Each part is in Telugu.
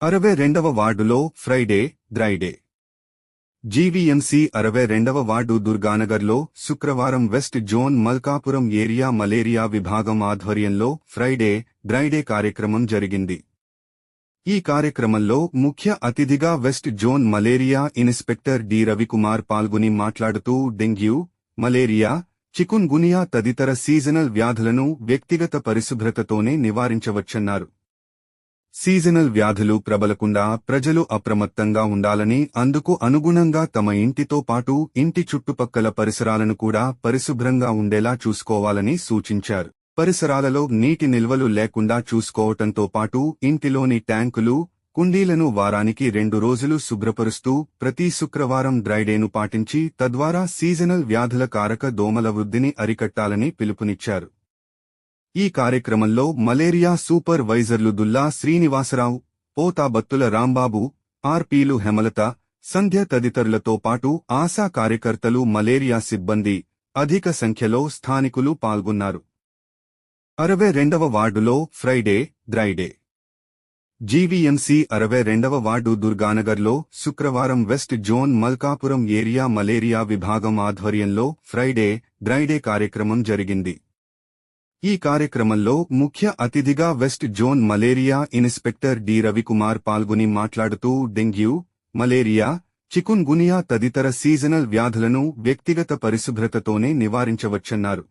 62వ వార్డులో ఫ్రైడే, డ్రైడే. జీవీఎంసీ 62వ వార్డు దుర్గానగర్లో శుక్రవారం west zone Malkapuram area malaria విభాగం ఆధ్వర్యంలో ఫ్రైడే, డ్రైడే కార్యక్రమం జరిగింది. ఈ కార్యక్రమంలో ముఖ్య అతిథిగా west zone malaria inspector D Ravikumar పాల్గొని మాట్లాడుతూ డెంగ్యూ, మలేరియా, చికున్ గునియా తదితర సీజనల్ వ్యాధులను వ్యక్తిగత పరిశుభ్రతతోనే నివారించవచ్చన్నారు. సీజనల్ వ్యాధులు ప్రబలకుండా ప్రజలు అప్రమత్తంగా ఉండాలని, అందుకు అనుగుణంగా తమ ఇంటితో పాటు ఇంటి చుట్టుపక్కల పరిసరాలను కూడా పరిశుభ్రంగా ఉండేలా చూసుకోవాలని సూచించారు. పరిసరాలలో నీటి నిల్వలు లేకుండా చూసుకోవటంతో పాటు ఇంటిలోని ట్యాంకులు, కుండీలను వారానికి 2 రోజులు శుభ్రపరుస్తూ ప్రతి శుక్రవారం డ్రైడేను పాటించి తద్వారా సీజనల్ వ్యాధుల కారక దోమల వృద్ధిని అరికట్టాలని పిలుపునిచ్చారు. ఈ కార్యక్రమంలో మలేరియా సూపర్ వైజర్లు దుల్లా శ్రీనివాసరావు, పోతాబత్తుల రాంబాబు, ఆర్పీలు హెమలత, సంధ్య తదితరులతో పాటు ఆశా కార్యకర్తలు, మలేరియా సిబ్బంది అధిక సంఖ్యలో స్థానికులు పాల్గొన్నారు. 62వ వార్డులో ఫ్రైడే, డ్రైడే. జీవీఎంసీ 62వ వార్డు దుర్గానగర్లో శుక్రవారం west zone Malkapuram area malaria విభాగం ఆధ్వర్యంలో ఫ్రైడే, డ్రైడే కార్యక్రమం జరిగింది. ఈ కార్యక్రమంలో ముఖ్య అతిథిగా west zone malaria inspector D Ravikumar పాల్గొని మాట్లాడుతూ డెంగ్యూ, మలేరియా, చికున్ గునియా తదితర సీజనల్ వ్యాధులను వ్యక్తిగత పరిశుభ్రతతోనే నివారించవచ్చన్నారు.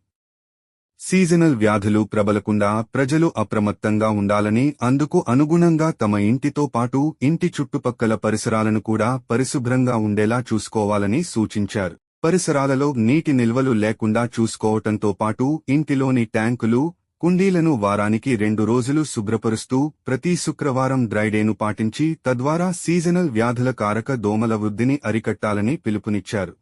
సీజనల్ వ్యాధులు ప్రబలకుండా ప్రజలు అప్రమత్తంగా ఉండాలని, అందుకు అనుగుణంగా తమ ఇంటితో పాటు ఇంటి చుట్టుపక్కల పరిసరాలను కూడా పరిశుభ్రంగా ఉండేలా చూసుకోవాలని సూచించారు. పరిసరాలలో నీటి నిల్వలు లేకుండా చూసుకోవటంతో పాటు ఇంటిలోని ట్యాంకులు, కుండీలను వారానికి 2 రోజులు శుభ్రపరుస్తూ ప్రతి శుక్రవారం డ్రైడేను పాటించి తద్వారా సీజనల్ వ్యాధుల కారక దోమల వృద్ధిని అరికట్టాలని పిలుపునిచ్చారు.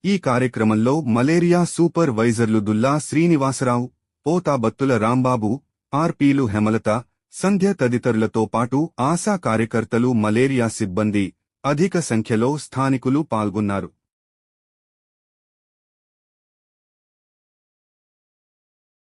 ఈ కార్యక్రమంలో మలేరియా సూపర్ వైజర్లు దుల్లా శ్రీనివాసరావు, పోతాబత్తుల రాంబాబు, ఆర్పీలు హెమలత, సంధ్య తదితరులతో పాటు ఆశా కార్యకర్తలు, మలేరియా సిబ్బంది అధిక సంఖ్యలో స్థానికులు పాల్గొన్నారు.